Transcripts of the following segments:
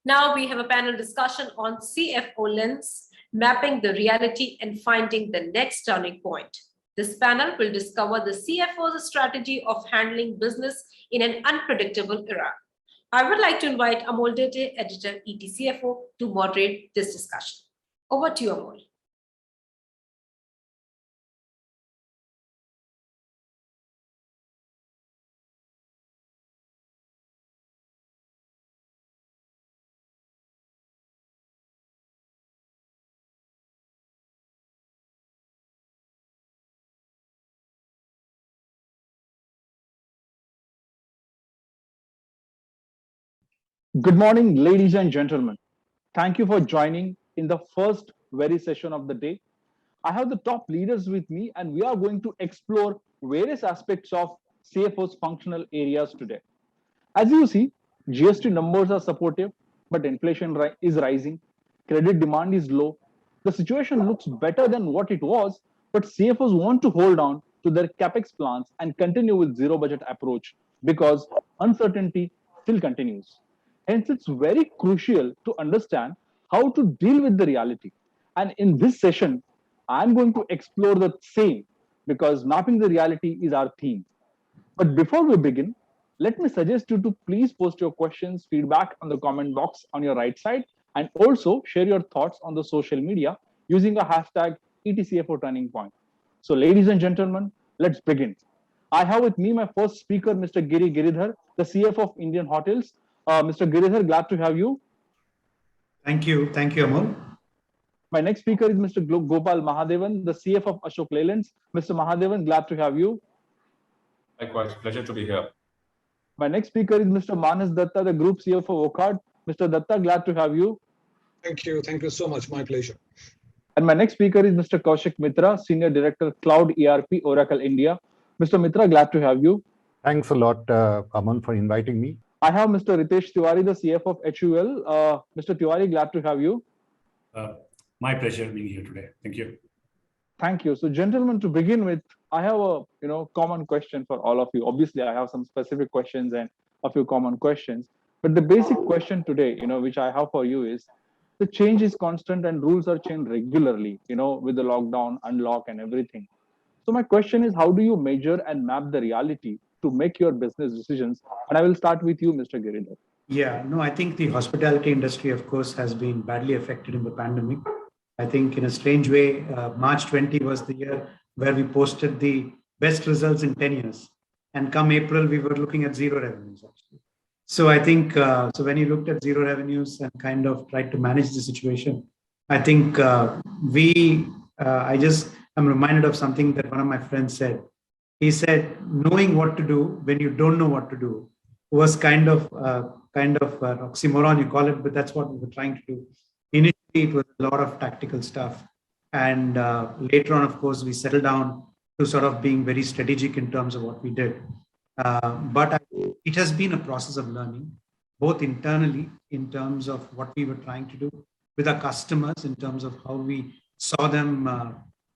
Now we have a panel discussion on CFO Lens, mapping the reality and finding the next turning point. This panel will discover the CFO's strategy of handling business in an unpredictable era. I would like to invite Amol Dete, editor ETCFO, to moderate this discussion. Over to you, Amol. Good morning, ladies and gentlemen. Thank you for joining in the first very session of the day. I have the top leaders with me, and we are going to explore various aspects of CFO's functional areas today. As you see, GST numbers are supportive, but inflation is rising. Credit demand is low. The situation looks better than what it was, but CFOs want to hold on to their capex plans and continue with zero budget approach because uncertainty still continues. Hence, it's very crucial to understand how to deal with the reality. And in this session, I'm going to explore the same because mapping the reality is our theme. But before we begin, let me suggest you to please post your questions, feedback on the comment box on your right side, and also share your thoughts on the social media using a hashtag ETCFO Turning Point. So, ladies and gentlemen, let's begin. I have with me my first speaker, Mr. Giri Giridhar, the CFO of Indian Hotels. Mr. Giridhar, glad to have you. Thank you, Amol. My next speaker is Mr. Gopal Mahadevan, the CFO of CFO Lens. Mr. Mahadevan, glad to have you. Likewise, pleasure to be here. My next speaker is Mr. Manas Datta, the Group CFO of Vocard. Mr. Datta, glad to have you. Thank you so much, my pleasure. And my next speaker is Mr. Kaushik Mitra, Senior Director, Cloud ERP, Oracle India. Mr. Mitra, glad to have you. Thanks a lot, Aman, for inviting me. I have Mr. Ritesh Tiwari, the CFO of HUL. Mr. Tiwari, glad to have you. My pleasure being here today. Thank you. Thank you. So, gentlemen, to begin with, I have a common question for all of you. Obviously, I have some specific questions and a few common questions. But the basic question today, which I have for you is, the change is constant and rules are changed regularly, with the lockdown, unlock, and everything. So my question is, how do you measure and map the reality to make your business decisions? And I will start with you, Mr. Giridhar. Yeah, no, I think the hospitality industry, of course, has been badly affected in the pandemic. I think in a strange way, March 20 was the year where we posted the best results in 10 years. And come April, we were looking at zero revenues, actually. So I think, so when you looked at zero revenues and kind of tried to manage the situation, I think I'm reminded of something that one of my friends said. He said, knowing what to do when you don't know what to do was kind of an oxymoron, you call it, but that's what we were trying to do. Initially, it was a lot of tactical stuff. And later on, of course, we settled down to sort of being very strategic in terms of what we did. But it has been a process of learning, both internally in terms of what we were trying to do with our customers, in terms of how we saw them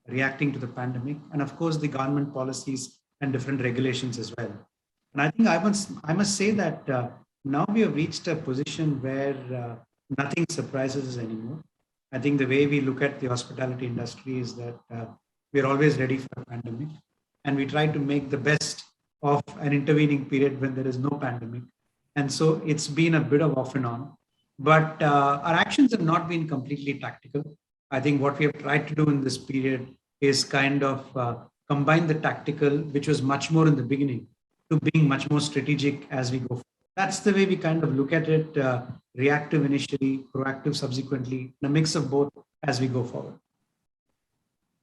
reacting to the pandemic, and of course, the government policies and different regulations as well. And I think I must say that now we have reached a position where nothing surprises us anymore. I think the way we look at the hospitality industry is that we're always ready for a pandemic, and we try to make the best of an intervening period when there is no pandemic. And so it's been a bit of off and on, but our actions have not been completely tactical. I think what we have tried to do in this period is kind of combine the tactical, which was much more in the beginning, to being much more strategic as we go forward. That's the way we kind of look at it, reactive initially, proactive subsequently, a mix of both as we go forward.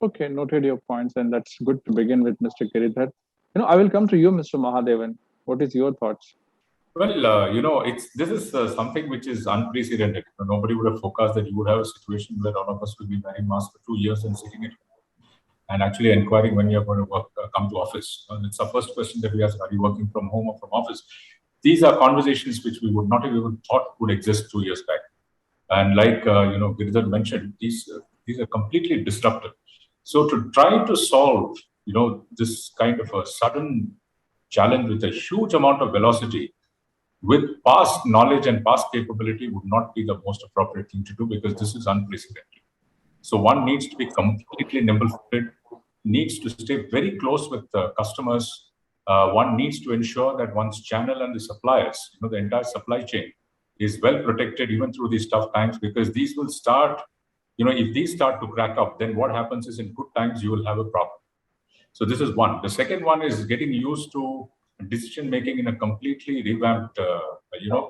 Okay, noted your points, and that's good to begin with, Mr. Giridhar. I will come to you, Mr. Mahadevan. What is your thoughts? Well, this is something which is unprecedented. Nobody would have forecast that you would have a situation where all of us will be wearing masks for 2 years and sitting at home and actually inquiring when you're going to come to office. It's the first question that we ask: are you working from home or from office? These are conversations which we would not have even thought would exist 2 years back. And like Giridhar mentioned, these are completely disruptive. So to try to solve this kind of a sudden challenge with a huge amount of velocity with past knowledge and past capability would not be the most appropriate thing to do, because this is unprecedented. So one needs to be completely nimble-footed, needs to stay very close with the customers. One needs to ensure that one's channel and the suppliers, the entire supply chain, is well protected even through these tough times, because these will start, if these start to crack up, then what happens is in good times you will have a problem. So this is one. The second one is getting used to decision making in a completely revamped,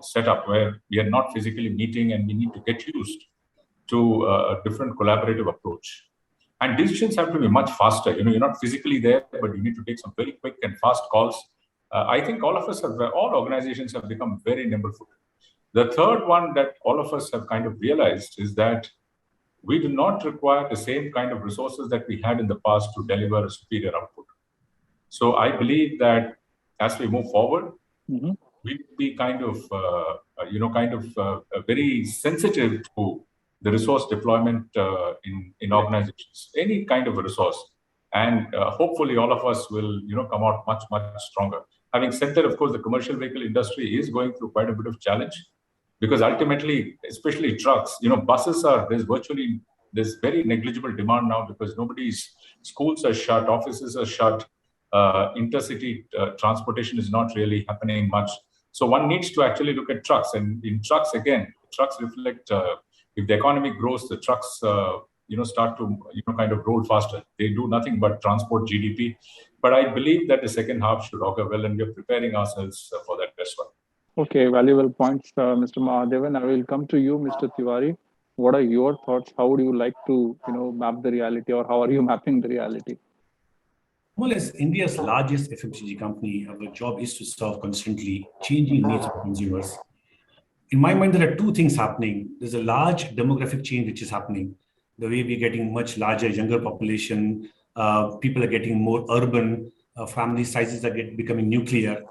setup where we are not physically meeting, and we need to get used to a different collaborative approach. And decisions have to be much faster. You're not physically there, but you need to take some very quick and fast calls. I think all organizations have become very nimble-footed. The third one that all of us have kind of realized is that we do not require the same kind of resources that we had in the past to deliver a superior output. So I believe that as we move forward, we be kind of very sensitive to the resource deployment in organizations, any kind of a resource. And hopefully all of us will, come out much, much stronger. Having said that, of course, the commercial vehicle industry is going through quite a bit of challenge, because ultimately, especially trucks, buses there's very negligible demand now, because schools are shut, offices are shut, intercity transportation is not really happening much. So one needs to actually look at trucks, and in trucks, again, trucks reflect, if the economy grows, the trucks, start to, kind of roll faster. They do nothing but transport GDP. But I believe that the second half should augur well, and we're preparing ourselves for that as well. Okay, valuable points, Mr. Mahadevan. I will come to you, Mr. Tiwari. What are your thoughts? How would you like to, map the reality, or how are you mapping the reality? Well, as India's largest FMCG company, our job is to serve constantly changing needs of consumers. In my mind, there are two things happening. There's a large demographic change which is happening. The way we're getting much larger, younger population, people are getting more urban, family sizes are becoming nuclear.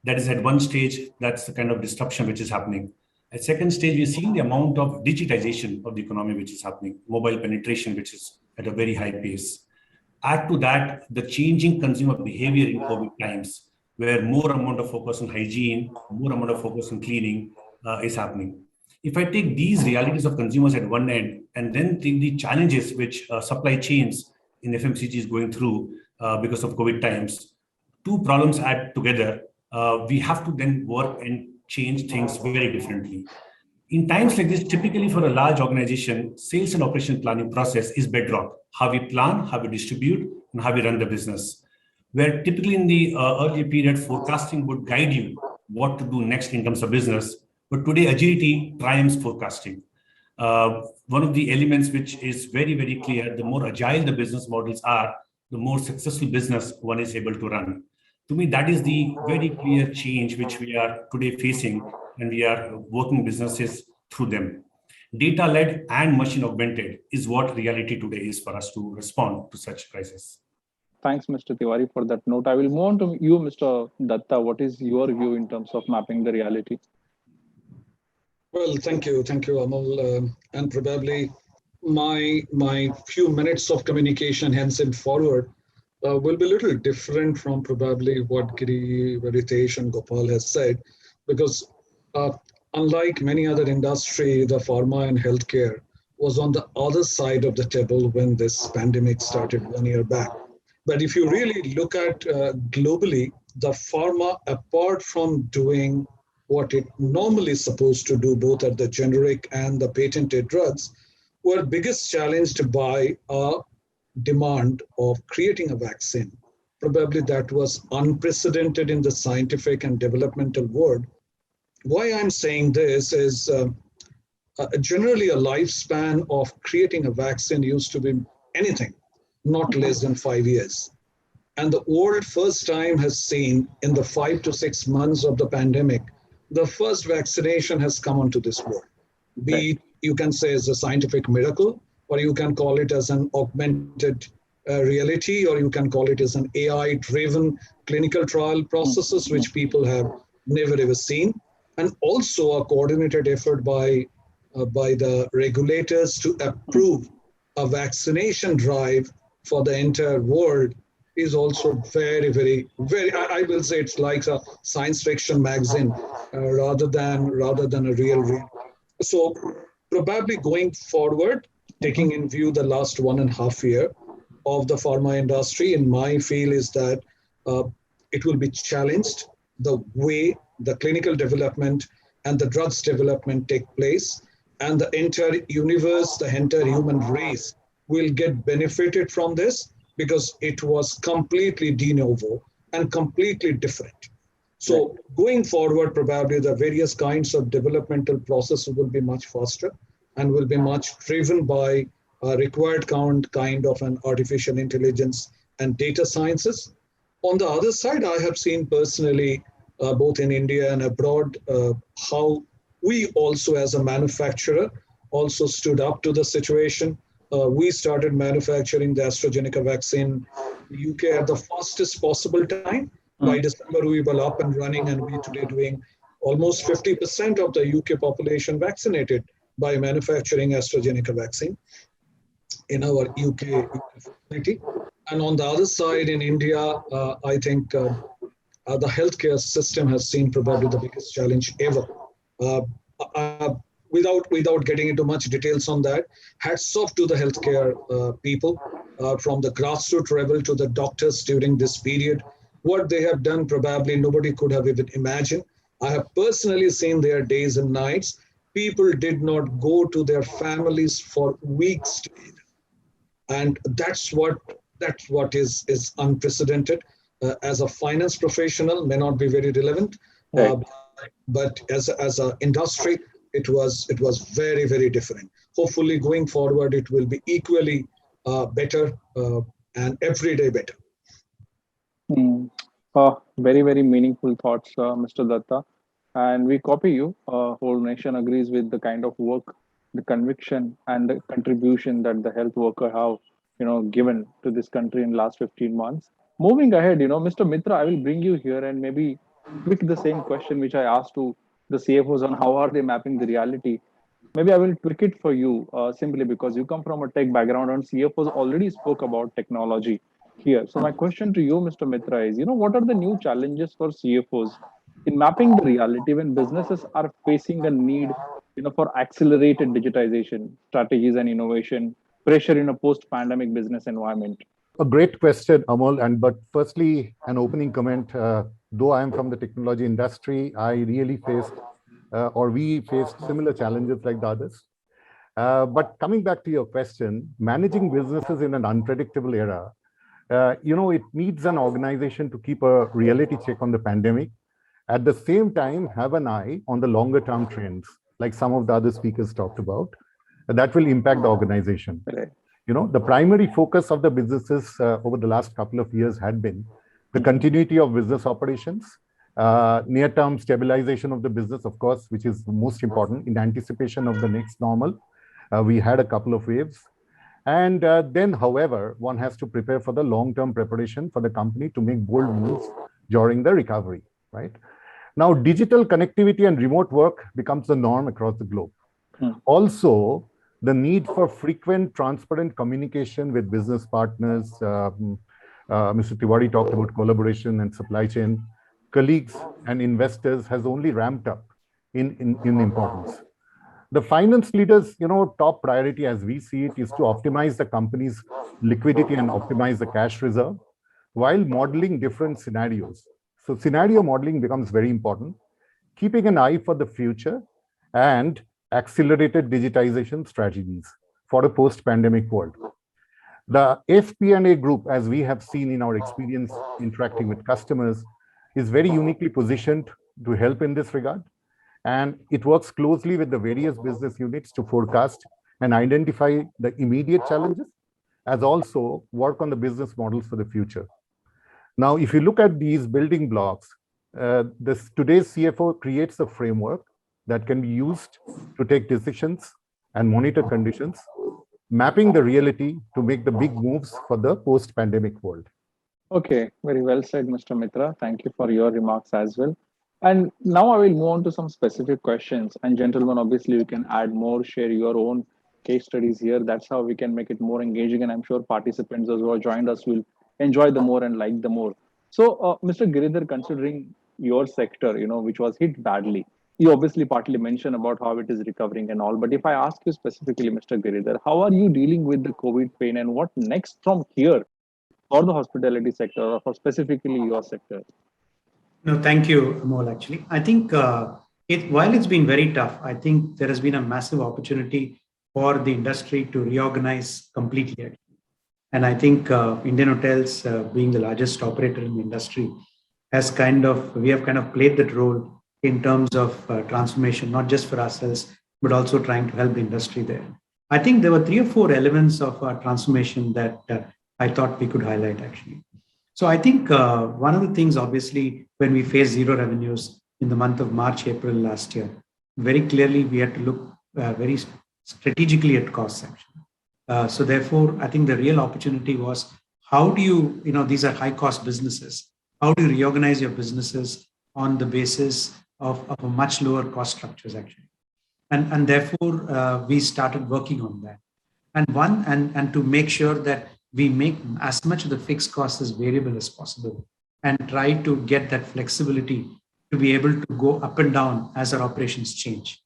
That is at one stage, that's the kind of disruption which is happening. At second stage, we're seeing the amount of digitization of the economy which is happening, mobile penetration, which is at a very high pace. Add to that the changing consumer behavior in COVID times, where more amount of focus on hygiene, more amount of focus on cleaning is happening. If I take these realities of consumers at one end, and then take the challenges which supply chains in FMCG is going through because of COVID times, two problems add together. We have to then work and change things very differently. In times like this, typically for a large organization, sales and operation planning process is bedrock. How we plan, how we distribute, and how we run the business. Where typically in the earlier period, forecasting would guide you what to do next in terms of business. But today, agility triumphs forecasting. One of the elements which is very, very clear, the more agile the business models are, the more successful business one is able to run. To me, that is the very clear change which we are today facing, and we are working businesses through them. Data-led and machine-augmented is what reality today is for us to respond to such crisis. Thanks, Mr. Tiwari, for that note. I will move on to you, Mr. Datta. What is your view in terms of mapping the reality? Well, thank you, Amol. And probably my few minutes of communication henceforward forward will be a little different from probably what Giri, Ritesh, and Gopal has said, because unlike many other industry, the pharma and healthcare was on the other side of the table when this pandemic started 1 year back. But if you really look at globally, the pharma, apart from doing what it normally is supposed to do, both at the generic and the patented drugs, were biggest challenged by a demand of creating a vaccine. Probably that was unprecedented in the scientific and developmental world. Why I'm saying this is generally a lifespan of creating a vaccine used to be anything, not less than 5 years. And the world first time has seen in the 5 to 6 months of the pandemic, the first vaccination has come onto this world. Be it, you can say, as a scientific miracle, or you can call it as an augmented reality, or you can call it as an AI-driven clinical trial processes, which people have never ever seen. And also a coordinated effort by the regulators to approve a vaccination drive for the entire world is also very, very, very, I will say it's like a science fiction magazine rather than a real. So probably going forward, taking in view the last 1.5 year of the pharma industry, in my feel is that uh, it will be challenged the way the clinical development and the drugs development take place, and the entire universe, the entire human race will get benefited from this because it was completely de novo and completely different. So going forward, probably the various kinds of developmental processes will be much faster and will be much driven by a required kind of an artificial intelligence and data sciences. On the other side, I have seen personally, both in India and abroad, how we also as a manufacturer also stood up to the situation. We started manufacturing the AstraZeneca vaccine in the UK at the fastest possible time. By December, we were up and running, and we today doing almost 50% of the UK population vaccinated by manufacturing AstraZeneca vaccine in our UK facility. And on the other side, in India, I think the healthcare system has seen probably the biggest challenge ever. Without getting into much details on that, hats off to the healthcare people from the grassroots level to the doctors during this period. What they have done, probably nobody could have even imagined. I have personally seen their days and nights. People did not go to their families for weeks together. And that's what is unprecedented. As a finance professional, may not be very relevant, but as an industry, it was very, very different. Hopefully, going forward, it will be equally better and every day better. Very, very meaningful thoughts, Mr. Datta. And we copy you. Whole nation agrees with the kind of work, the conviction, and the contribution that the health worker have, given to this country in last 15 months. Moving ahead, Mr. Mitra, I will bring you here and maybe tweak the same question which I asked to the CFOs on how are they mapping the reality. Maybe I will tweak it for you simply because you come from a tech background and CFOs already spoke about technology here. So my question to you, Mr. Mitra, is, what are the new challenges for CFOs in mapping the reality when businesses are facing a need, for accelerated digitization strategies and innovation, pressure in a post-pandemic business environment? A great question, Amol. But firstly, an opening comment. Though I am from the technology industry, I really faced, we faced similar challenges like the others. But coming back to your question, managing businesses in an unpredictable era, it needs an organization to keep a reality check on the pandemic. At the same time, have an eye on the longer term trends, like some of the other speakers talked about, that will impact the organization. The primary focus of the businesses over the last couple of years had been the continuity of business operations, near-term stabilization of the business, of course, which is most important in anticipation of the next normal. We had a couple of waves. And then, however, one has to prepare for the long-term preparation for the company to make bold moves during the recovery, right? Now, digital connectivity and remote work becomes the norm across the globe. Also, the need for frequent, transparent communication with business partners. Mr. Tiwari talked about collaboration and supply chain. Colleagues and investors has only ramped up in importance. The finance leaders, top priority as we see it is to optimize the company's liquidity and optimize the cash reserve while modeling different scenarios. So scenario modeling becomes very important, keeping an eye for the future and accelerated digitization strategies for a post-pandemic world. The FP&A group, as we have seen in our experience interacting with customers, is very uniquely positioned to help in this regard. And it works closely with the various business units to forecast and identify the immediate challenges, as also work on the business models for the future. Now, if you look at these building blocks, today's CFO creates a framework that can be used to take decisions and monitor conditions, mapping the reality to make the big moves for the post-pandemic world. Okay, very well said, Mr. Mitra. Thank you for your remarks as well. And now I will move on to some specific questions. And gentlemen, obviously, you can add more, share your own case studies here. That's how we can make it more engaging. And I'm sure participants who have joined us will enjoy the more and like the more. So, Mr. Giridhar, considering your sector, which was hit badly, you obviously partly mentioned about how it is recovering and all. But if I ask you specifically, Mr. Giridhar, how are you dealing with the COVID pain and what next from here for the hospitality sector or for specifically your sector? No, thank you, Amol. Actually, I think while it's been very tough, I think there has been a massive opportunity for the industry to reorganize completely. Actually. And I think Indian Hotels, being the largest operator in the industry, we have kind of played that role in terms of transformation, not just for ourselves, but also trying to help the industry there. I think there were 3 or 4 elements of our transformation that I thought we could highlight actually. So I think one of the things, obviously, when we faced zero revenues in the month of March, April last year, very clearly we had to look very strategically at costs actually. So therefore, I think the real opportunity was how do you, these are high cost businesses. How do you reorganize your businesses on the basis of a much lower cost structures actually? And therefore, we started working on that. And to make sure that we make as much of the fixed cost as variable as possible and try to get that flexibility to be able to go up and down as our operations change.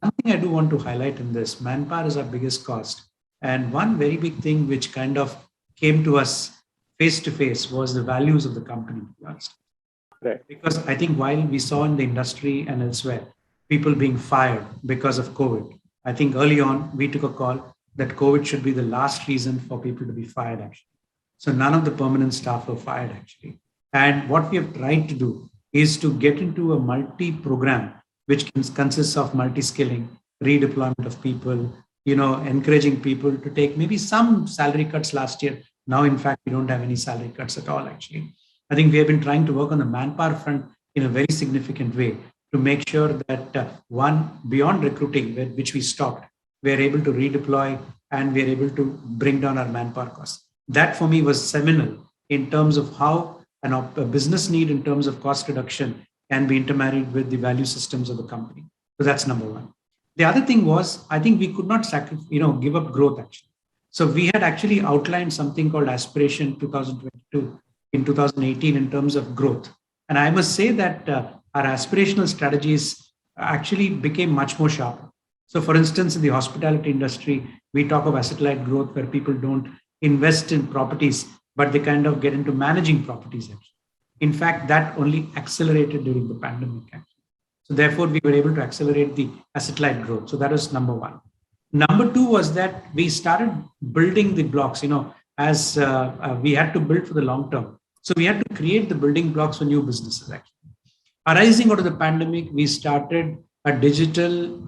One thing I do want to highlight in this, manpower is our biggest cost. And one very big thing which kind of came to us face to face was the values of the company, to be honest. Right. Because I think while we saw in the industry and elsewhere, people being fired because of COVID, I think early on we took a call that COVID should be the last reason for people to be fired actually. So none of the permanent staff were fired actually. And what we have tried to do is to get into a multi-program, which consists of multi-skilling, redeployment of people, encouraging people to take maybe some salary cuts last year. Now, in fact, we don't have any salary cuts at all actually. I think we have been trying to work on the manpower front in a very significant way to make sure that one, beyond recruiting, which we stopped, we are able to redeploy and we are able to bring down our manpower costs. That for me was seminal in terms of how a business need in terms of cost reduction can be intermarried with the value systems of the company. So that's number one. The other thing was, I think we could not give up growth actually. So we had actually outlined something called Aspiration 2022 in 2018 in terms of growth. And I must say that our aspirational strategies actually became much more sharper. So for instance, in the hospitality industry, we talk of asset-light growth where people don't invest in properties, but they kind of get into managing properties actually. In fact, that only accelerated during the pandemic actually. So therefore, we were able to accelerate the asset-light growth. So that was number one. Number two was that we started building the blocks, as we had to build for the long term. So we had to create the building blocks for new businesses actually. Arising out of the pandemic, we started a digital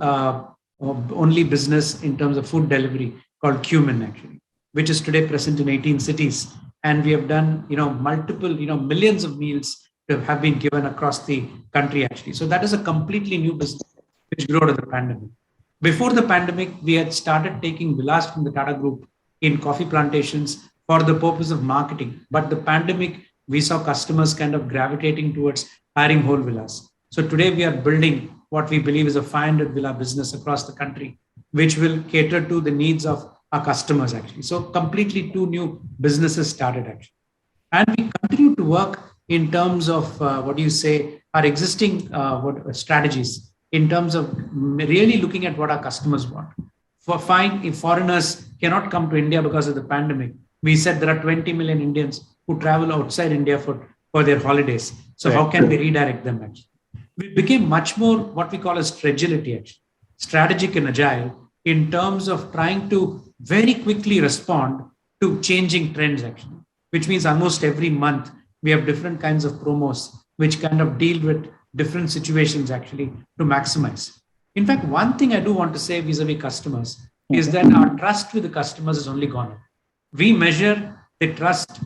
only business in terms of food delivery called Cumin actually, which is today present in 18 cities. And we have done, multiple, millions of meals have been given across the country actually. So that is a completely new business which grew out of the pandemic. Before the pandemic, we had started taking villas from the Tata Group in coffee plantations for the purpose of marketing. But the pandemic, we saw customers kind of gravitating towards hiring whole villas. So today we are building what we believe is a 500 villa business across the country, which will cater to the needs of our customers actually. So completely 2 new businesses started actually. And we continue to work in terms of our existing strategies in terms of really looking at what our customers want. If foreigners cannot come to India because of the pandemic, we said there are 20 million Indians who travel outside India for their holidays. So how can we redirect them actually? We became much more what we call as agility actually, strategic and agile in terms of trying to very quickly respond to changing trends actually, which means almost every month we have different kinds of promos which kind of deal with different situations actually to maximize. In fact, one thing I do want to say vis-a-vis customers is that our trust with the customers has only gone up. We measure the trust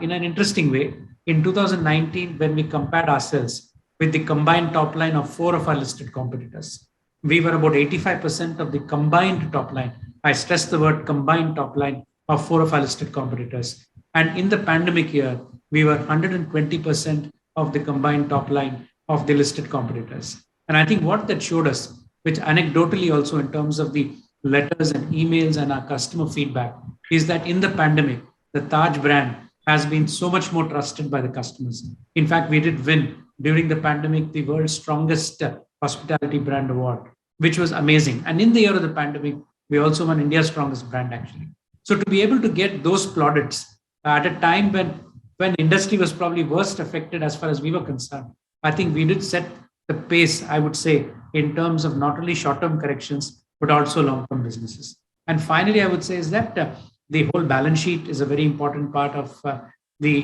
in an interesting way. In 2019, when we compared ourselves with the combined top line of 4 of our listed competitors, we were about 85% of the combined top line. I stress the word combined top line of 4 of our listed competitors. And in the pandemic year, we were 120% of the combined top line of the listed competitors. And I think what that showed us, which anecdotally also in terms of the letters and emails and our customer feedback, is that in the pandemic, the Taj brand has been so much more trusted by the customers. In fact, we did win during the pandemic the world's strongest hospitality brand award, which was amazing. And in the year of the pandemic, we also won India's strongest brand, actually. So to be able to get those plaudits at a time when industry was probably worst affected as far as we were concerned, I think we did set the pace, I would say, in terms of not only short-term corrections, but also long-term businesses. And finally, I would say is that the whole balance sheet is a very important part of the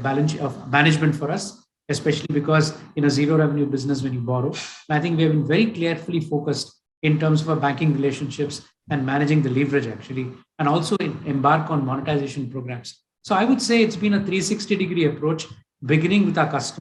balance of management for us, especially because in a zero revenue business when you borrow. And I think we have been very carefully focused in terms of our banking relationships and managing the leverage actually, and also embark on monetization programs. So I would say it's been a 360-degree approach, beginning with our customers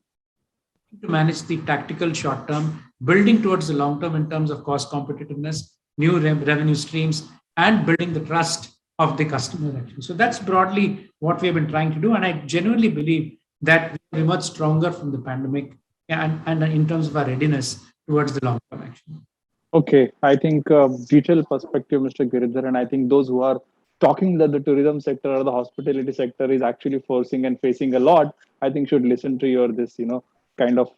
to manage the tactical short term, building towards the long term in terms of cost competitiveness, new revenue streams, and building the trust of the customer actually. So that's broadly what we have been trying to do. And I genuinely believe that we emerge stronger from the pandemic and in terms of our readiness towards the long term actually. Okay, I think detailed perspective, Mr. Giridhar, and I think those who are talking that the tourism sector or the hospitality sector is actually forcing and facing a lot, I think should listen to your this, kind of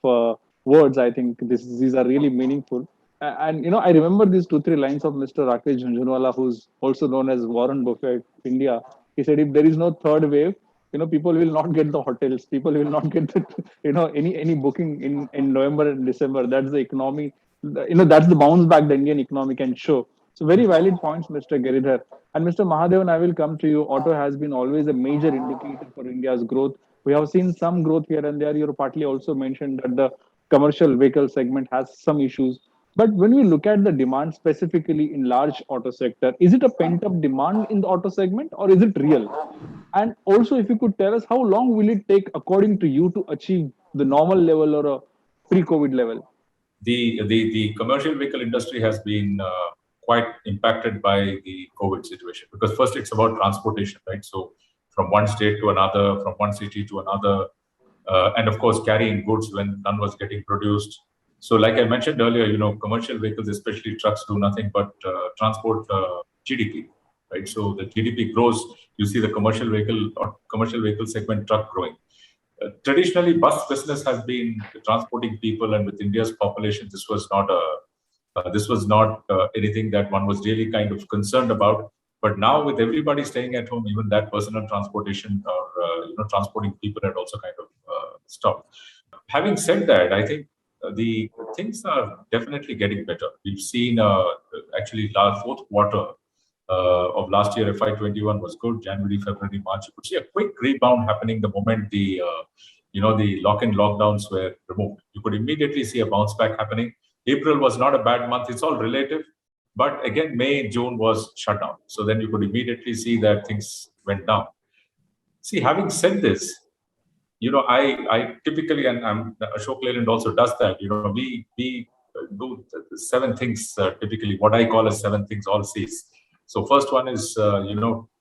words. I think these are really meaningful. And I remember these 2-3 lines of Mr. Rakesh Jhunjhunwala, who's also known as Warren Buffett of India. He said, if there is no third wave, people will not get the hotels. People will not get the, any booking in November and December. That's the economy. That's the bounce back the Indian economy can show. So very valid points, Mr. Giridhar. And Mr. Mahadevan, I will come to you. Auto has been always a major indicator for India's growth. We have seen some growth here and there. You partly also mentioned that the commercial vehicle segment has some issues. But when we look at the demand specifically in large auto sector, is it a pent-up demand in the auto segment or is it real? And also, if you could tell us how long will it take, according to you, to achieve the normal level or a pre-COVID level? The commercial vehicle industry has been quite impacted by the COVID situation, because first it's about transportation, right? So from one state to another, from one city to another, and of course carrying goods when none was getting produced. So like I mentioned earlier, commercial vehicles, especially trucks, do nothing but transport GDP, right? So the GDP grows, you see the commercial vehicle segment truck growing. Traditionally, bus business has been transporting people, and with India's population, this was not anything that one was really kind of concerned about. But now, with everybody staying at home, even that personal transportation or transporting people had also kind of stopped. Having said that, I think the things are definitely getting better. We've seen actually fourth quarter of last year, FY21 was good. January, February, March, you could see a quick rebound happening the moment the lock-in lockdowns were removed. You could immediately see a bounce back happening. April was not a bad month. It's all relative. But again, May, June was shut down. So then you could immediately see that things went down. See, having said this, I typically, and Ashok Leyland also does that, we do 7 things typically, what I call as 7 things, all C's. So first one is,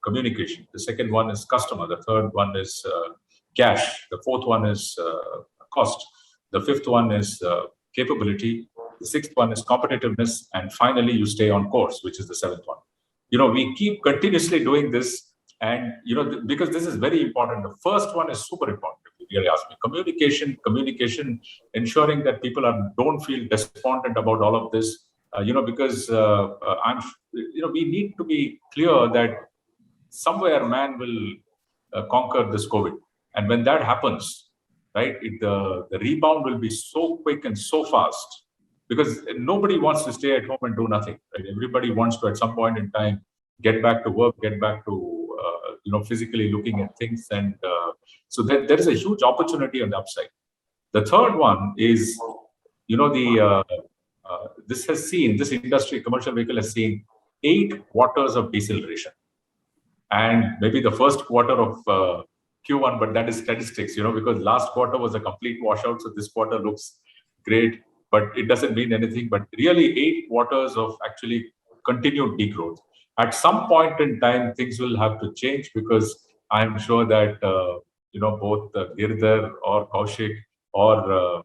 communication. The second one is customer. The third one is cash. The fourth one is cost. The fifth one is capability. The sixth one is competitiveness. And finally, you stay on course, which is the 7th one. We keep continuously doing this. And, because this is very important. The first one is super important, if you really ask me. Communication, ensuring that people don't feel despondent about all of this. Because we need to be clear that somewhere man will conquer this COVID. And when that happens, right, the rebound will be so quick and so fast, because nobody wants to stay at home and do nothing, right? Everybody wants to, at some point in time, get back to work, get back to, physically looking at things. And so there is a huge opportunity on the upside. The third one is, this industry, commercial vehicle, has seen 8 quarters of deceleration. And maybe the first quarter of Q1, but that is statistics, because last quarter was a complete washout. So this quarter looks great, but it doesn't mean anything. But really 8 quarters of actually continued degrowth. At some point in time, things will have to change, because I'm sure that, both Girdhar or Kaushik or,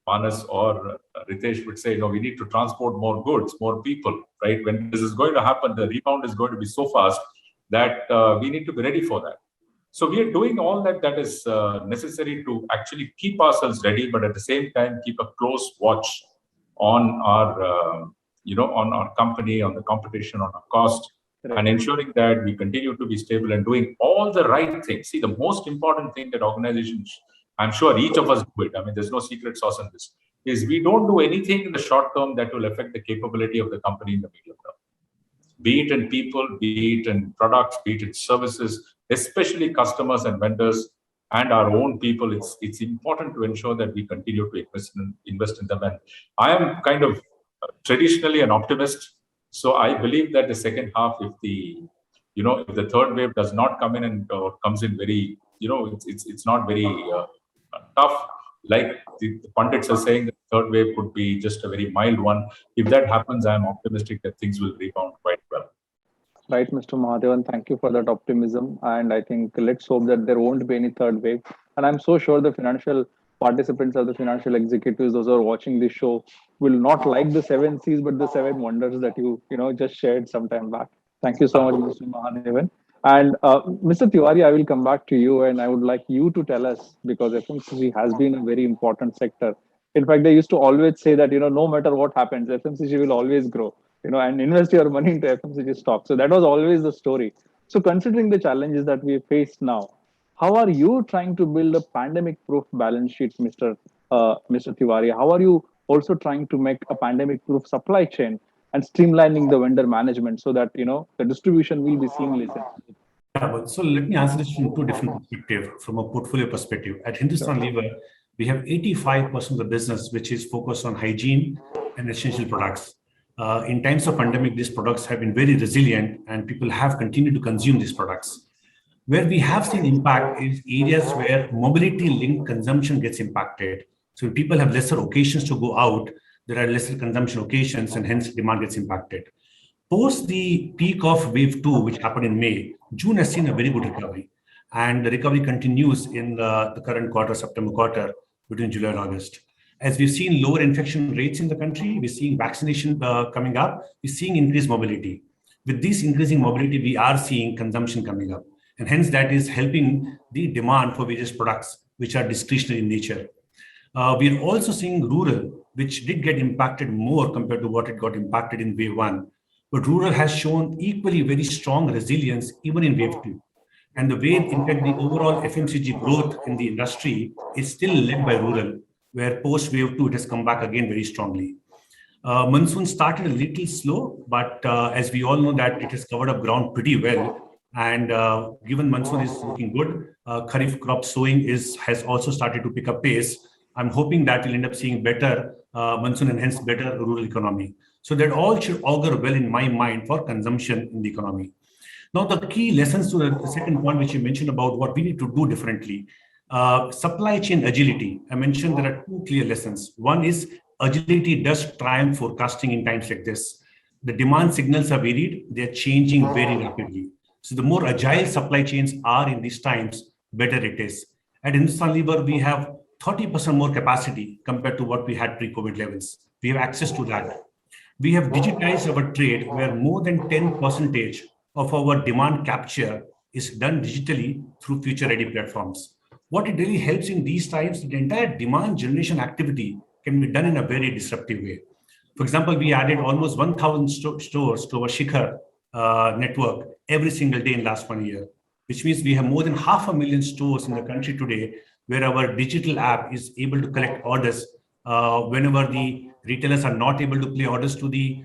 Manas or Ritesh would say, we need to transport more goods, more people, right? When this is going to happen, the rebound is going to be so fast that we need to be ready for that. So we are doing all that is necessary to actually keep ourselves ready, but at the same time keep a close watch on our on our company, on the competition, on our cost, and ensuring that we continue to be stable and doing all the right things. See, the most important thing that organizations, I'm sure each of us do it. I mean, there's no secret sauce in this. Is we don't do anything in the short term that will affect the capability of the company in the medium term. Be it in people, be it in products, be it in services, especially customers and vendors and our own people. It's important to ensure that we continue to invest in them. And I am kind of traditionally an optimist. So I believe that the second half, if the third wave does not come in and comes in very, it's not very tough. Like the pundits are saying, the third wave could be just a very mild one. If that happens, I'm optimistic that things will rebound quite well. Right, Mr. Mahadevan, thank you for that optimism. And I think let's hope that there won't be any third wave. And I'm so sure the financial participants or the financial executives, those who are watching this show, will not like the 7 C's, but the 7 wonders that you just shared some time back. Thank you so much, Mr. Mahadevan. And Mr. Tiwari, I will come back to you, and I would like you to tell us, because FMCG has been a very important sector. In fact, they used to always say that no matter what happens, FMCG will always grow. And invest your money into FMCG stocks. So that was always the story. So considering the challenges that we face now, how are you trying to build a pandemic-proof balance sheet, Mr. Tiwari? How are you also trying to make a pandemic-proof supply chain and streamlining the vendor management so that the distribution will be seamless? Yeah, but so let me answer this from two different perspectives. From a portfolio perspective, at Hindustan Lever, we have 85% of the business which is focused on hygiene and essential products. In times of pandemic, these products have been very resilient and people have continued to consume these products. Where we have seen impact is areas where mobility-linked consumption gets impacted. So when people have lesser occasions to go out, there are lesser consumption occasions and hence demand gets impacted. Post the peak of wave 2, which happened in May, June has seen a very good recovery. And the recovery continues in the current quarter, September quarter, between July and August. As we've seen lower infection rates in the country, we're seeing vaccination coming up, we're seeing increased mobility. With this increasing mobility, we are seeing consumption coming up. And hence that is helping the demand for various products which are discretionary in nature. We're also seeing rural, which did get impacted more compared to what it got impacted in wave 1. But rural has shown equally very strong resilience even in wave 2. And the way, in fact, the overall FMCG growth in the industry is still led by rural, where post wave 2 it has come back again very strongly. Monsoon started a little slow, but as we all know that it has covered up ground pretty well. And given monsoon is looking good, Kharif crop sowing has also started to pick up pace. I'm hoping that we'll end up seeing better monsoon and hence better rural economy. So that all should augur well in my mind for consumption in the economy. Now, the key lessons to the second point, which you mentioned about what we need to do differently. Supply chain agility. I mentioned there are two clear lessons. One is agility does triumph forecasting in times like this. The demand signals are varied. They're changing very rapidly. So the more agile supply chains are in these times, better it is. At Hindustan Lever, we have 30% more capacity compared to what we had pre-COVID levels. We have access to that. We have digitized our trade where more than 10% of our demand capture is done digitally through future-ready platforms. What it really helps in these times, the entire demand generation activity can be done in a very disruptive way. For example, we added almost 1,000 stores to our Shikhar network every single day in last 1 year, which means we have more than 500,000 stores in the country today where our digital app is able to collect orders whenever the retailers are not able to place orders to the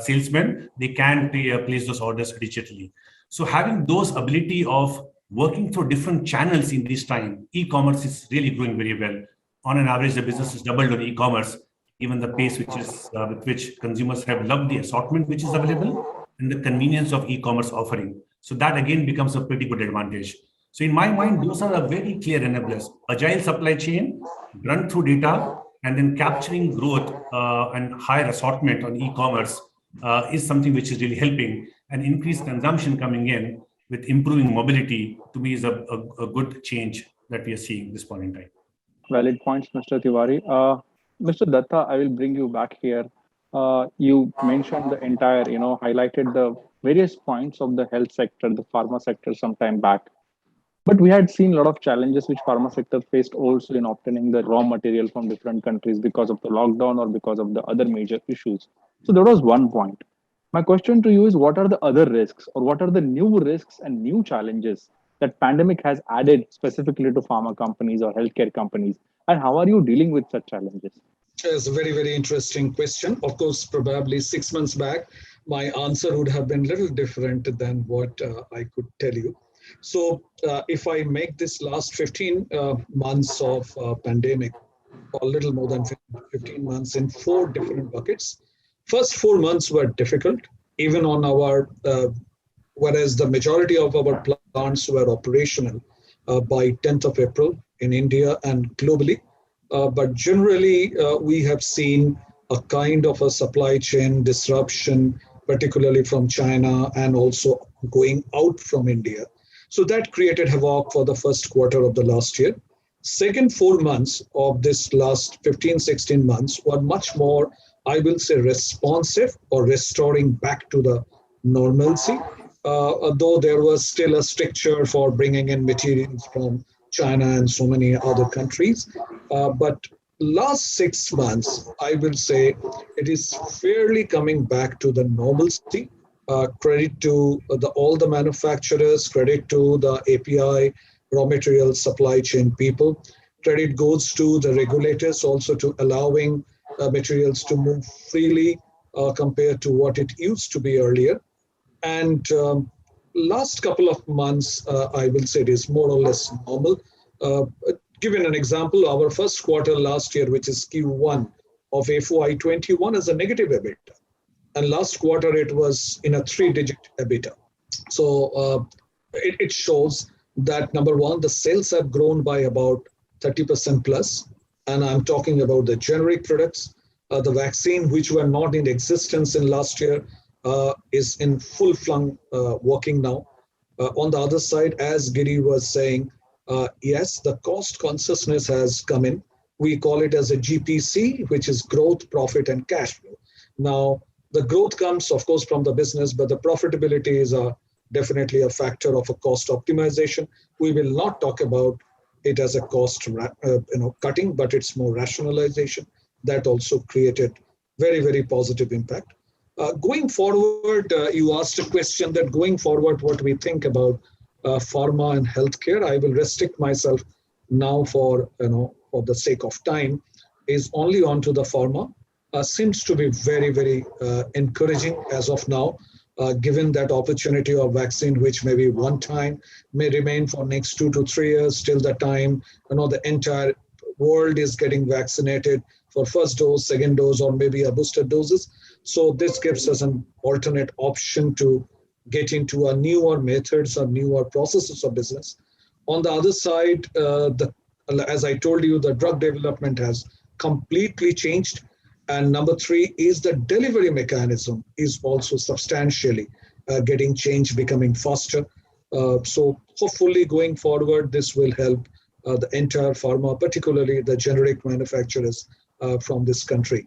salesmen, they can place those orders digitally. So having those ability of working through different channels in this time, e-commerce is really growing very well. On an average, the business is doubled on e-commerce, given the pace with which consumers have loved the assortment which is available and the convenience of e-commerce offering. So that again becomes a pretty good advantage. So in my mind, those are a very clear enablers. Agile supply chain, run through data, and then capturing growth and higher assortment on e-commerce is something which is really helping, and increased consumption coming in with improving mobility to me is a good change that we are seeing this point in time. Valid points, Mr. Tiwari. Mr. Datta, I will bring you back here. You mentioned the entire, highlighted the various points of the health sector, the pharma sector some time back. But we had seen a lot of challenges which pharma sector faced also in obtaining the raw material from different countries because of the lockdown or because of the other major issues. So that was one point. My question to you is, what are the other risks or what are the new risks and new challenges that pandemic has added specifically to pharma companies or healthcare companies? And how are you dealing with such challenges? It's a very, very interesting question. Of course, probably 6 months back, my answer would have been a little different than what I could tell you. So if I make this last 15 months of pandemic, or a little more than 15 months in four different buckets. First 4 months were difficult, even on our, whereas the majority of our plants were operational by 10th of April in India and globally. But generally, we have seen a kind of a supply chain disruption, particularly from China and also going out from India. So that created havoc for the first quarter of the last year. Second 4 months of this last 15, 16 months were much more, I will say, responsive or restoring back to the normalcy, though there was still a stricture for bringing in materials from China and so many other countries. But last 6 months, I will say it is fairly coming back to the normalcy. Credit to all the manufacturers, credit to the API, raw material supply chain people. Credit goes to the regulators also to allowing materials to move freely compared to what it used to be earlier. And last couple of months, I will say it is more or less normal. Uh, Given an example, our first quarter last year, which is Q1 of FY21, is a negative EBITDA. And last quarter, it was in a 3-digit EBITDA. So it shows that number one, the sales have grown by about 30% plus. And I'm talking about the generic products. The vaccine, which were not in existence in last year, is in full flung working now. On the other side, as Giri was saying, yes, the cost consciousness has come in. We call it as a GPC, which is growth, profit, and cash flow. Now, the growth comes, of course, from the business, but the profitability is definitely a factor of a cost optimization. We will not talk about it as a cost cutting, but it's more rationalization. That also created very, very positive impact. Going forward, you asked a question that going forward, what we think about pharma and healthcare. I will restrict myself now for the sake of time, is only onto the pharma. Seems to be very, very encouraging as of now, given that opportunity of vaccine, which maybe one time may remain for next 2 to 3 years till the time the entire world is getting vaccinated for first dose, second dose, or maybe a booster doses. So this gives us an alternate option to get into a newer methods or newer processes of business. On the other side, as I told you, the drug development has completely changed. And number three is the delivery mechanism is also substantially getting changed, becoming faster. So hopefully going forward, this will help the entire pharma, particularly the generic manufacturers from this country.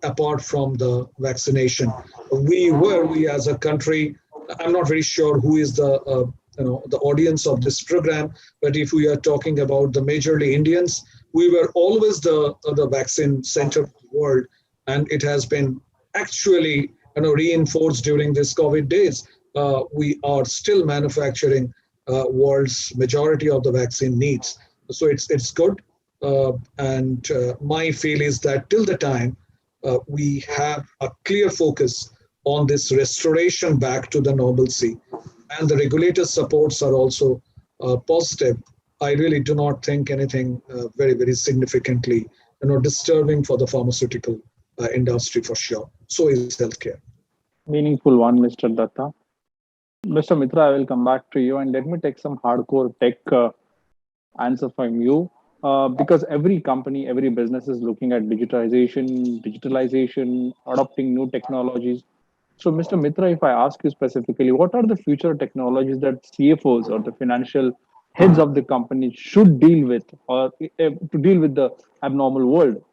Apart from the vaccination, we as a country, I'm not very sure who is the audience of this program, but if we are talking about the majorly Indians, we were always the vaccine center of the world, and it has been actually reinforced during this COVID days. We are still manufacturing world's majority of the vaccine needs, so it's good. And my feel is that till the time we have a clear focus on this restoration back to the normalcy, and the regulator supports are also positive, I really do not think anything very, very significantly disturbing for the pharmaceutical industry for sure. So is healthcare. Meaningful one, Mr. Datta. Mr. Mitra, I will come back to you and let me take some hardcore tech answer from you. Because every company, every business is looking at digitalization, adopting new technologies. So, Mr. Mitra, if I ask you specifically, what are the future technologies that CFOs or the financial heads of the company should deal with, or to deal with the abnormal world?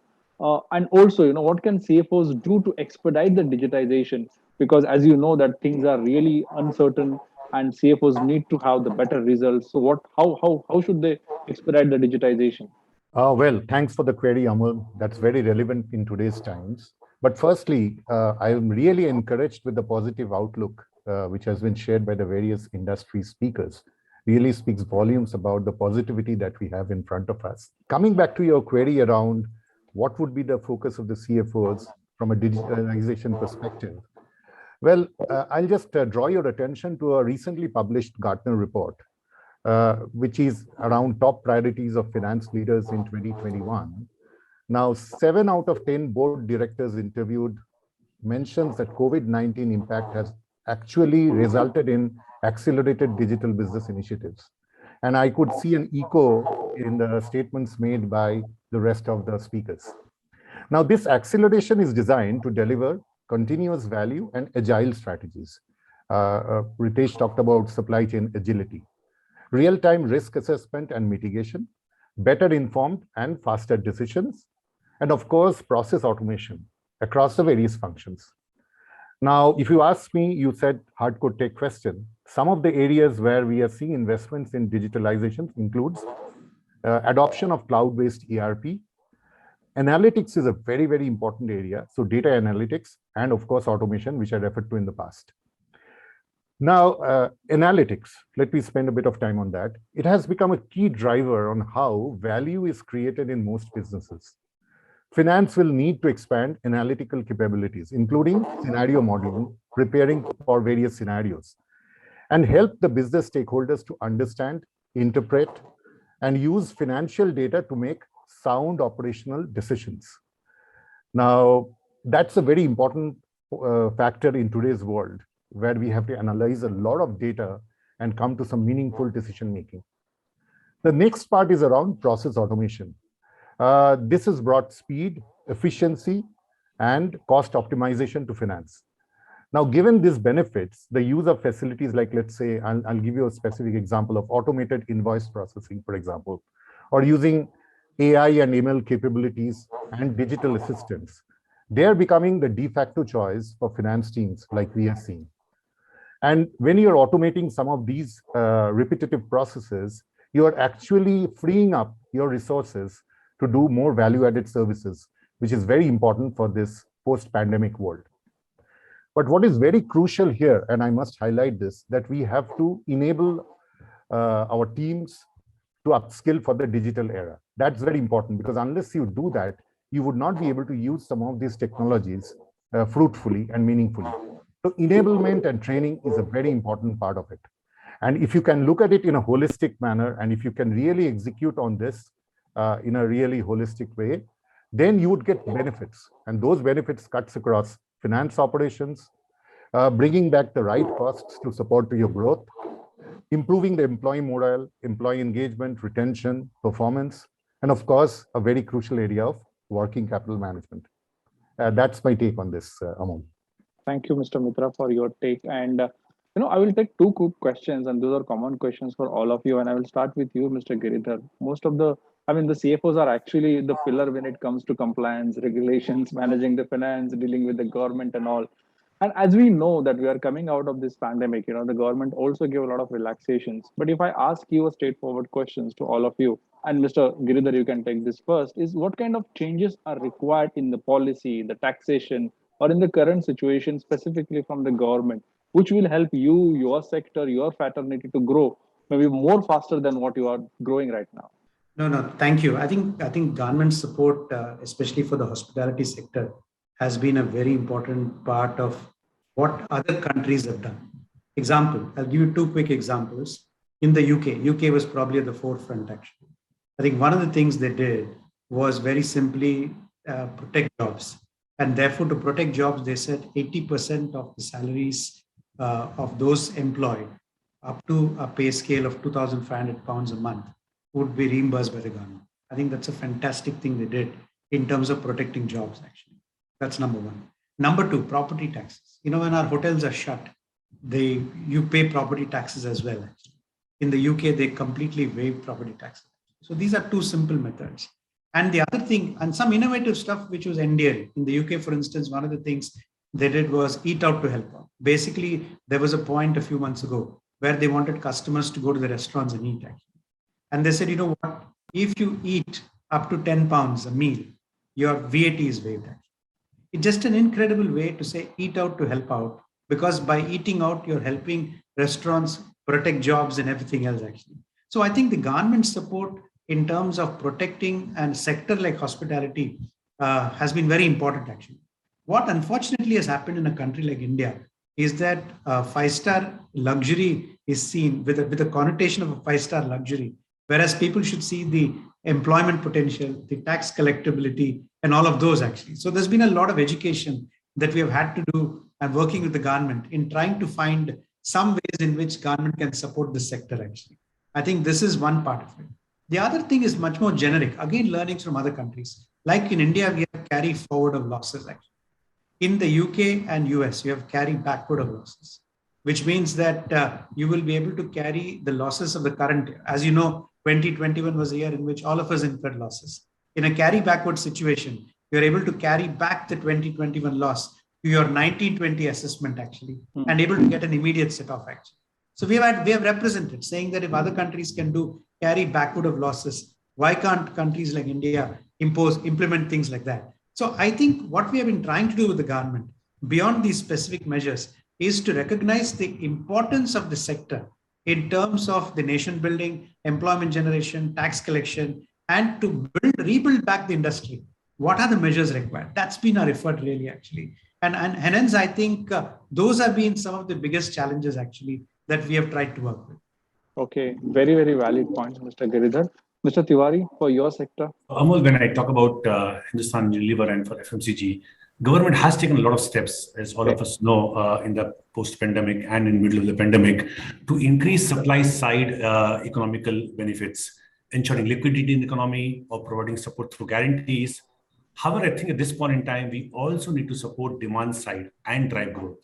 And also, what can CFOs do to expedite the digitization? Because as you know, that things are really uncertain and CFOs need to have the better results. So how should they expedite the digitization? Well, thanks for the query, Amol. That's very relevant in today's times. But firstly, I am really encouraged with the positive outlook which has been shared by the various industry speakers. Really speaks volumes about the positivity that we have in front of us. Coming back to your query around what would be the focus of the CFOs from a digitalization perspective. Well, I'll just draw your attention to a recently published Gartner report, which is around top priorities of finance leaders in 2021. Now, 7 out of 10 board directors interviewed mentions that COVID-19 impact has actually resulted in accelerated digital business initiatives. And I could see an echo in the statements made by the rest of the speakers. Now, this acceleration is designed to deliver continuous value and agile strategies. Ritesh talked about supply chain agility, real-time risk assessment and mitigation, better informed and faster decisions, and of course, process automation across the various functions. Now, if you ask me, you said hardcore tech question. Some of the areas where we are seeing investments in digitalization includes adoption of cloud-based ERP. Analytics is a very, very important area. So data analytics and of course, automation, which I referred to in the past. Now, analytics, let me spend a bit of time on that. It has become a key driver on how value is created in most businesses. Finance will need to expand analytical capabilities, including scenario modeling, preparing for various scenarios, and help the business stakeholders to understand, interpret, and use financial data to make sound operational decisions. Now, that's a very important factor in today's world, where we have to analyze a lot of data and come to some meaningful decision making. The next part is around process automation. This has brought speed, efficiency, and cost optimization to finance. Now, given these benefits, the use of facilities like, let's say, I'll give you a specific example of automated invoice processing, for example, or using AI and ML capabilities and digital assistants. They're becoming the de facto choice for finance teams like we are seeing. And when you're automating some of these repetitive processes, you're actually freeing up your resources to do more value-added services, which is very important for this post-pandemic world. But what is very crucial here, and I must highlight this, that we have to enable our teams to upskill for the digital era. That's very important, because unless you do that, you would not be able to use some of these technologies fruitfully and meaningfully. So enablement and training is a very important part of it. And if you can look at it in a holistic manner, and if you can really execute on this in a really holistic way, then you would get benefits. And those benefits cuts across finance operations, bringing back the right costs to support your growth, improving the employee morale, employee engagement, retention, performance, and of course, a very crucial area of working capital management. That's my take on this, Amol. Thank you, Mr. Mitra, for your take. And I will take 2 quick questions, and those are common questions for all of you. And I will start with you, Mr. Giridhar. The CFOs are actually the pillar when it comes to compliance, regulations, managing the finance, dealing with the government and all. And as we know that we are coming out of this pandemic, the government also gave a lot of relaxations. But if I ask you a straightforward questions to all of you, and Mr. Giridhar, you can take this first, is what kind of changes are required in the policy, the taxation, or in the current situation, specifically from the government, which will help you, your sector, your fraternity to grow maybe more faster than what you are growing right now? No, thank you. I think government support, especially for the hospitality sector, has been a very important part of what other countries have done. Example, I'll give you 2 quick examples. In the UK was probably at the forefront, actually. I think one of the things they did was very simply protect jobs. And therefore, to protect jobs, they said 80% of the salaries of those employed up to a pay scale of £2,500 a month would be reimbursed by the government. I think that's a fantastic thing they did in terms of protecting jobs, actually. That's number 1. Number 2, property taxes. When our hotels are shut, you pay property taxes as well, actually. In the UK, they completely waive property taxes. So these are 2 simple methods. And the other thing, and some innovative stuff which was endearing. In the UK, for instance, one of the things they did was eat out to help out. Basically, there was a point a few months ago where they wanted customers to go to the restaurants and eat actually. And they said, you know what, if you eat up to 10 pounds a meal, your VAT is waived actually. It's just an incredible way to say eat out to help out, because by eating out, you're helping restaurants protect jobs and everything else actually. So I think the government support in terms of protecting a sector like hospitality has been very important actually. What unfortunately has happened in a country like India is that five-star luxury is seen with a connotation of a five-star luxury, whereas people should see the employment potential, the tax collectability, and all of those actually. So there's been a lot of education that we have had to do and working with the government in trying to find some ways in which government can support this sector actually. I think this is one part of it. The other thing is much more generic, again, learnings from other countries. Like in India, we have carry forward of losses actually. In the UK and US, you have carry backward of losses, which means that you will be able to carry the losses of the current year. As you know, 2021 was a year in which all of us incurred losses. In a carry backward situation, you're able to carry back the 2021 loss to your 1920 assessment actually, and able to get an immediate set off actually. So we have represented saying that if other countries can do carry backward of losses, why can't countries like India implement things like that? So I think what we have been trying to do with the government beyond these specific measures is to recognize the importance of the sector in terms of the nation building, employment generation, tax collection, and to rebuild back the industry. What are the measures required? That's been our effort really actually. And hence I think those have been some of the biggest challenges actually that we have tried to work with. Okay, very, very valid points, Mr. Giridhar. Mr. Tiwari, for your sector. Amol, when I talk about Hindustan Unilever and for FMCG, government has taken a lot of steps, as all of us know, in the post-pandemic and in the middle of the pandemic, to increase supply side economical benefits, ensuring liquidity in the economy or providing support through guarantees. However, I think at this point in time, we also need to support demand side and drive growth.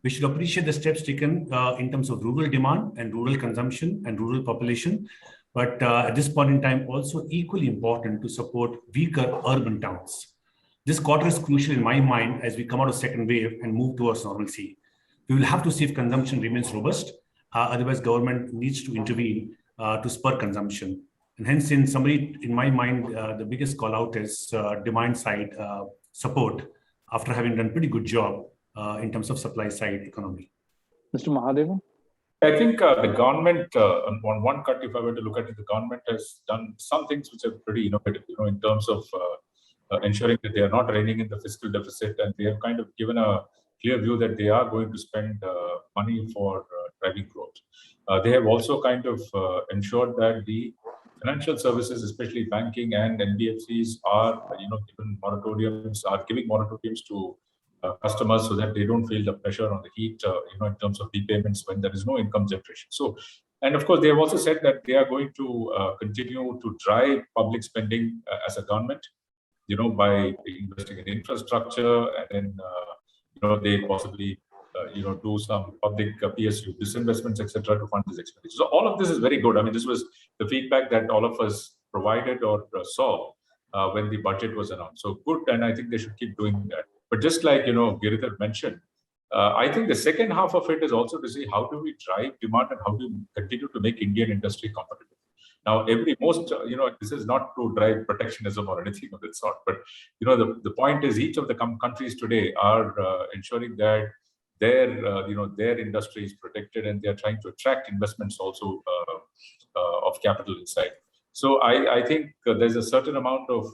We should appreciate the steps taken in terms of rural demand and rural consumption and rural population. But at this point in time, also equally important to support weaker urban towns. This quarter is crucial in my mind as we come out of second wave and move towards normalcy. We will have to see if consumption remains robust. Otherwise, government needs to intervene to spur consumption. And hence, in summary, in my mind, the biggest call out is demand side support after having done pretty good job in terms of supply side economy. Mr. Mahadevan? I think the government, on one cut, if I were to look at it, the government has done some things which are pretty innovative, in terms of ensuring that they are not reining in the fiscal deficit, and they have kind of given a clear view that they are going to spend money for driving growth. They have also kind of ensured that the financial services, especially banking and NBFCs, are given moratoriums, are giving moratoriums to customers so that they don't feel the pressure on the heat, in terms of repayments when there is no income generation. So, and of course, they have also said that they are going to continue to drive public spending as a government, by investing in infrastructure, and then, they possibly, do some public PSU disinvestments, etc., to fund this expenditure. So all of this is very good. I mean, this was the feedback that all of us provided or saw when the budget was announced. So good, and I think they should keep doing that. But just like, Giridhar mentioned, I think the second half of it is also to see how do we drive demand and how do we continue to make Indian industry competitive. Now, this is not to drive protectionism or anything of that sort, but, the point is each of the countries today are ensuring that their industry is protected, and they are trying to attract investments also of capital inside. So I think there's a certain amount of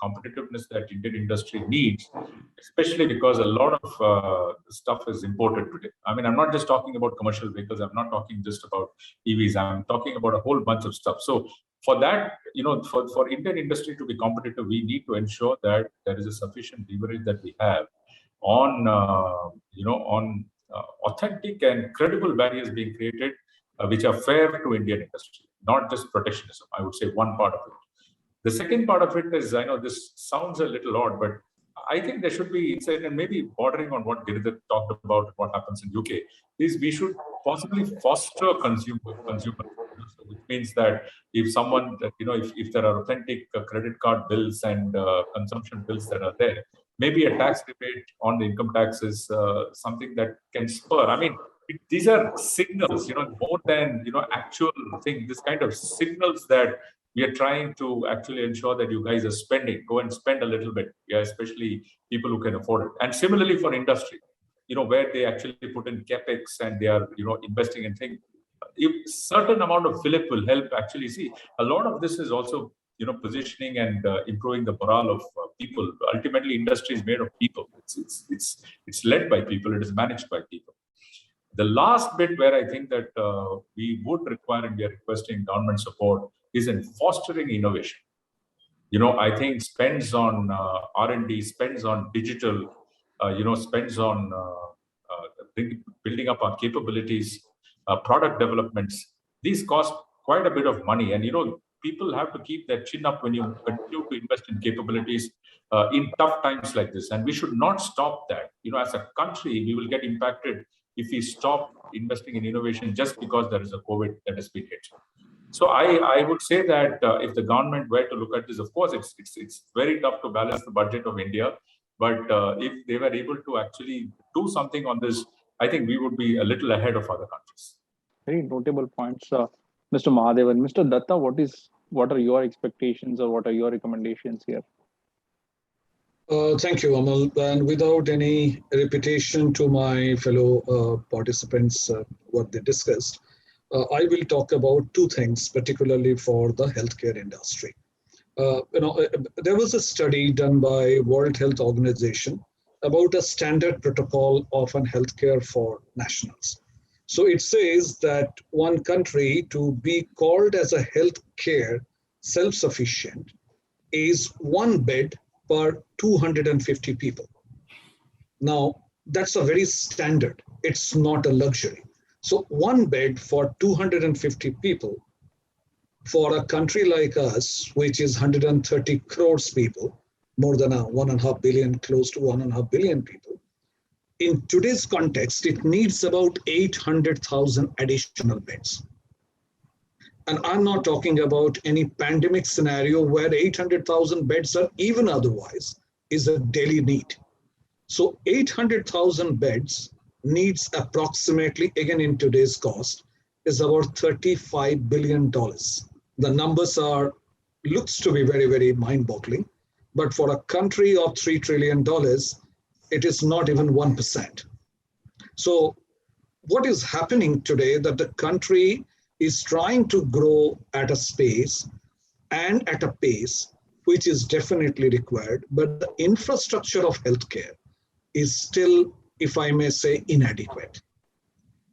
competitiveness that Indian industry needs, especially because a lot of stuff is imported today. I mean, I'm not just talking about commercial vehicles. I'm not talking just about EVs. I'm talking about a whole bunch of stuff. So for that, for Indian industry to be competitive, we need to ensure that there is a sufficient leverage that we have on, authentic and credible barriers being created, which are fair to Indian industry, not just protectionism. I would say one part of it. The second part of it is, I know this sounds a little odd, but I think there should be insight, and maybe bordering on what Giridhar talked about, what happens in UK, is we should possibly foster consumer, which means that if someone, if there are authentic credit card bills and consumption bills that are there, maybe a tax rebate on the income tax is something that can spur. I mean, these are signals, more than, actual thing, this kind of signals that we are trying to actually ensure that you guys are spending, go and spend a little bit, especially people who can afford it. And similarly for industry, where they actually put in capex and they are, investing in things. If certain amount of fillip will help actually see, a lot of this is also, positioning and improving the morale of people. Ultimately, industry is made of people. It's led by people. It is managed by people. The last bit where I think that we would require and we are requesting government support is in fostering innovation. I think spends on R&D, spends on digital, spends on building up our capabilities, product developments. These cost quite a bit of money. And, people have to keep their chin up when you continue to invest in capabilities in tough times like this. And we should not stop that. As a country, we will get impacted if we stop investing in innovation just because there is a COVID that has been hit. So I would say that if the government were to look at this, of course, it's very tough to balance the budget of India. But if they were able to actually do something on this, I think we would be a little ahead of other countries. Very notable points, Mr. Mahadevan. Mr. Datta, what are your expectations or what are your recommendations here? Thank you, Amal. And without any repetition to my fellow participants, what they discussed, I will talk about two things, particularly for the healthcare industry. There was a study done by World Health Organization about a standard protocol of an healthcare for nationals. So it says that one country to be called as a healthcare self-sufficient is one bed per 250 people. Now, that's a very standard. It's not a luxury. So one bed for 250 people for a country like us, which is 130 crores people, more than 1.5 billion, close to 1.5 billion people. In today's context, it needs about 800,000 additional beds. And I'm not talking about any pandemic scenario where 800,000 beds are even otherwise is a daily need. So 800,000 beds needs approximately, again in today's cost, is about $35 billion. The numbers looks to be very, very mind-boggling. But for a country of $3 trillion, it is not even 1%. So what is happening today that the country is trying to grow at a space and at a pace which is definitely required, but the infrastructure of healthcare is still, if I may say, inadequate.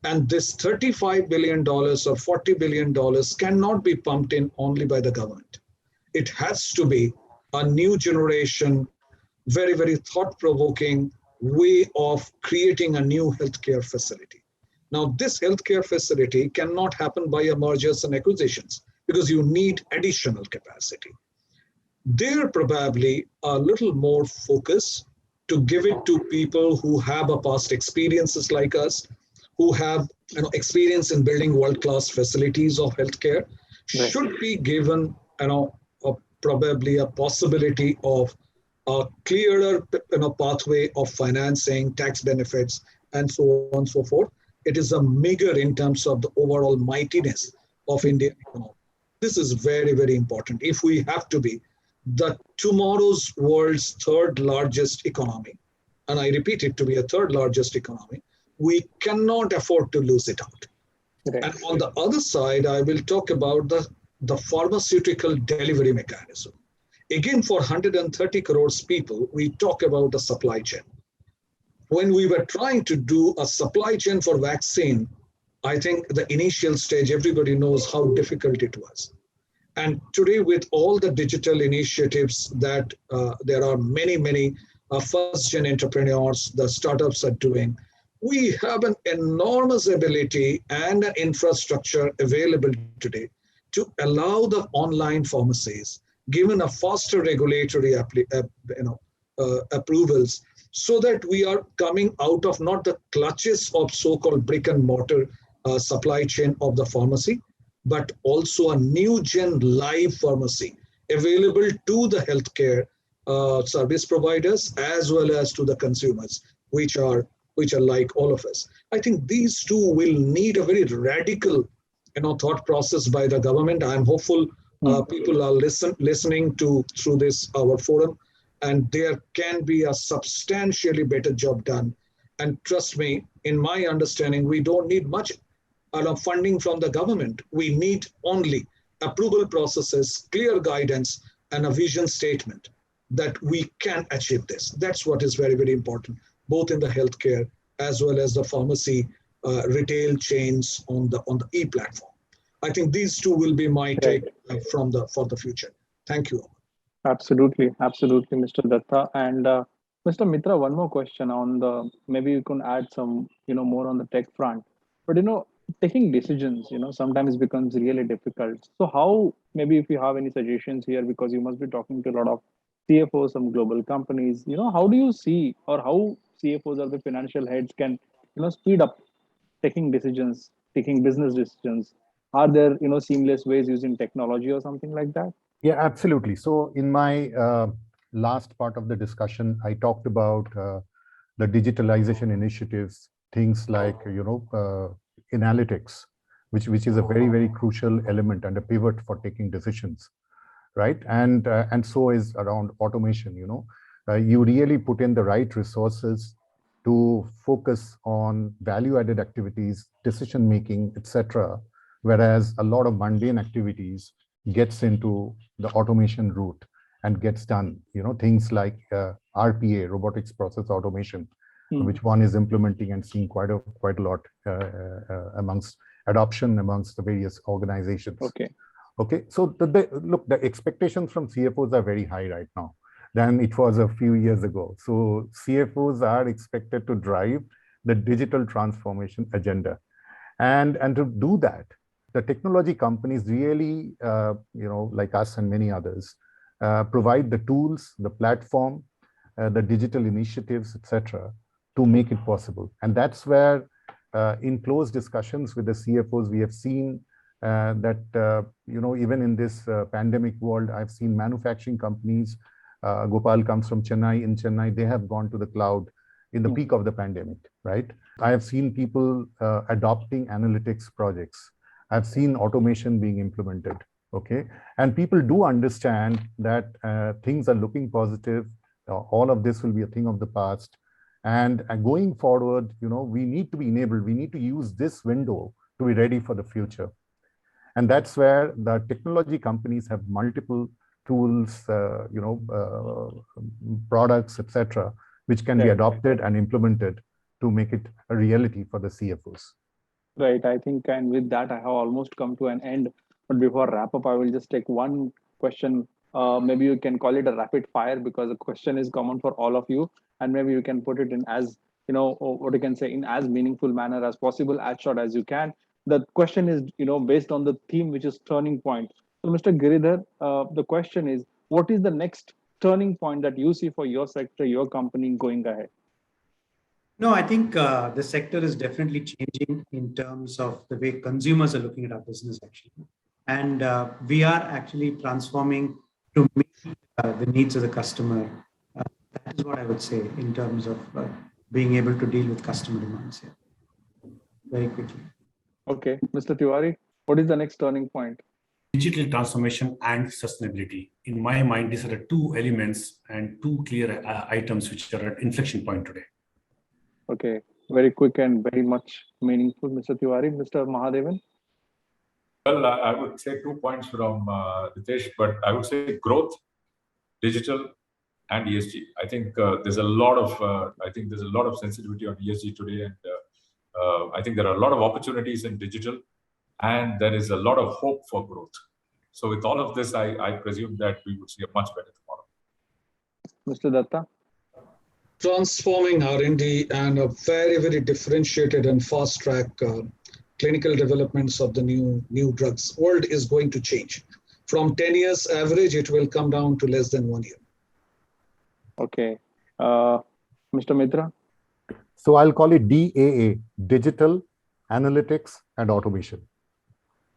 And this $35 billion or $40 billion cannot be pumped in only by the government. It has to be a new generation, very, very thought-provoking way of creating a new healthcare facility. Now, this healthcare facility cannot happen by mergers and acquisitions because you need additional capacity. There probably a little more focus to give it to people who have a past experiences like us, who have experience in building world-class facilities of healthcare, right, should be given probably a possibility of a clearer pathway of financing, tax benefits, and so on and so forth. It is a meager in terms of the overall mightiness of Indian economy. This is very, very important. If we have to be the tomorrow's world's third largest economy, and I repeat it, to be a third largest economy, we cannot afford to lose it out. Okay. And on the other side, I will talk about the pharmaceutical delivery mechanism. Again, for 130 crores people, we talk about a supply chain. When we were trying to do a supply chain for vaccine, I think the initial stage, everybody knows how difficult it was. And today, with all the digital initiatives that there are many first-gen entrepreneurs, the startups are doing, we have an enormous ability and an infrastructure available today to allow the online pharmacies, given a faster regulatory approvals, so that we are coming out of not the clutches of so-called brick and mortar supply chain of the pharmacy, but also a new gen live pharmacy available to the healthcare service providers as well as to the consumers, which are which are like all of us. I think these two will need a very radical, thought process by the government. I'm hopeful people are listening to through this our forum, and there can be a substantially better job done. And trust me, in my understanding, we don't need much funding from the government. We need only approval processes, clear guidance, and a vision statement that we can achieve this. That's what is very, very important, both in the healthcare as well as the pharmacy retail chains on the e-platform. I think these two will be my take for the future. Thank you. Absolutely, Mr. Datta. And Mr. Mitra, one more question on the, maybe you can add some, more on the tech front. But, taking decisions, sometimes becomes really difficult. So how, maybe if you have any suggestions here, because you must be talking to a lot of CFOs, some global companies, how do you see, or how CFOs or the financial heads can, speed up taking decisions, taking business decisions? Are there, seamless ways using technology or something like that? Yeah, absolutely. So in my last part of the discussion, I talked about the digitalization initiatives, things like, analytics, which is a very, very crucial element and a pivot for taking decisions, right? And so is around automation. You really put in the right resources to focus on value-added activities, decision making, etc. Whereas a lot of mundane activities gets into the automation route and gets done. Things like RPA, robotics process automation, which one is implementing and seeing quite a lot amongst adoption amongst the various organizations. Okay. So the expectations from CFOs are very high right now than it was a few years ago. So CFOs are expected to drive the digital transformation agenda, and to do that, the technology companies really, like us and many others, provide the tools, the platform, the digital initiatives, etc., to make it possible. And that's where, in close discussions with the CFOs, we have seen that, even in this pandemic world, I've seen manufacturing companies. Gopal comes from Chennai. In Chennai, they have gone to the cloud in the peak of the pandemic, right? I have seen people adopting analytics projects. I've seen automation being implemented, okay? And people do understand that things are looking positive. All of this will be a thing of the past. And going forward, we need to be enabled. We need to use this window to be ready for the future. And that's where the technology companies have multiple tools, products, etc., which can be adopted and implemented to make it a reality for the CFOs. Right. I think, and with that, I have almost come to an end. But before wrap up, I will just take one question. Maybe you can call it a rapid fire, because the question is common for all of you. And maybe you can put it in as, what you can say, in as meaningful manner as possible, as short as you can. The question is, based on the theme, which is turning point. So Mr. Giridhar, the question is, what is the next turning point that you see for your sector, your company going ahead? No, I think the sector is definitely changing in terms of the way consumers are looking at our business, actually. And we are actually transforming to meet the needs of the customer. That is what I would say in terms of being able to deal with customer demands here very quickly. Okay, Mr. Tiwari, what is the next turning point? Digital transformation and sustainability. In my mind, these are the two elements and two clear items which are at inflection point today. Okay, very quick and very much meaningful, Mr. Tiwari. Mr. Mahadevan? Well, I would say 2 points from Ritesh, but I would say growth, digital, and ESG. I think there's a lot of sensitivity on ESG today, and I think there are a lot of opportunities in digital, and there is a lot of hope for growth. So with all of this, I presume that we would see a much better tomorrow. Mr. Datta? Transforming R&D and a very, very differentiated and fast-track clinical developments of the new drugs. World is going to change. From 10 years average, it will come down to less than 1 year. Okay. Mr. Mitra? So I'll call it DAA, Digital, Analytics, and Automation.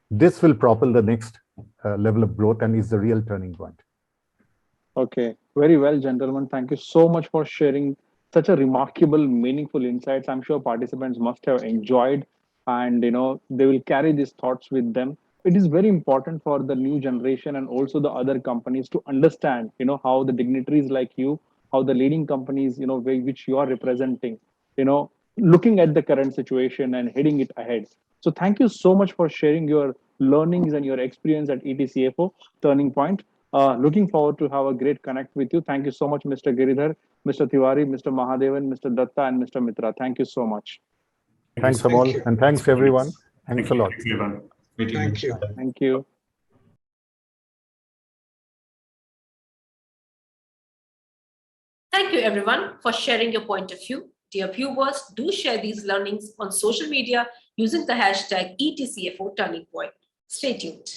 This will propel the next level of growth and is the real turning point. Okay, very well, gentlemen. Thank you so much for sharing such a remarkable, meaningful insights. I'm sure participants must have enjoyed, and they will carry these thoughts with them. It is very important for the new generation and also the other companies to understand, how the dignitaries like you, how the leading companies, which you are representing, looking at the current situation and heading it ahead. So thank you so much for sharing your learnings and your experience at ETCFO Turning Point. Looking forward to have a great connect with you. Thank you so much, Mr. Giridhar, Mr. Tiwari, Mr. Mahadevan, Mr. Datta, and Mr. Mitra. Thank you so much. Thanks, Amol, and thanks everyone. Thanks a lot. Thank you, everyone. Meeting Thank you. Thank you. Thank you everyone for sharing your point of view. Dear viewers, do share these learnings on social media using the hashtag ETCFO Turning Point. Stay tuned.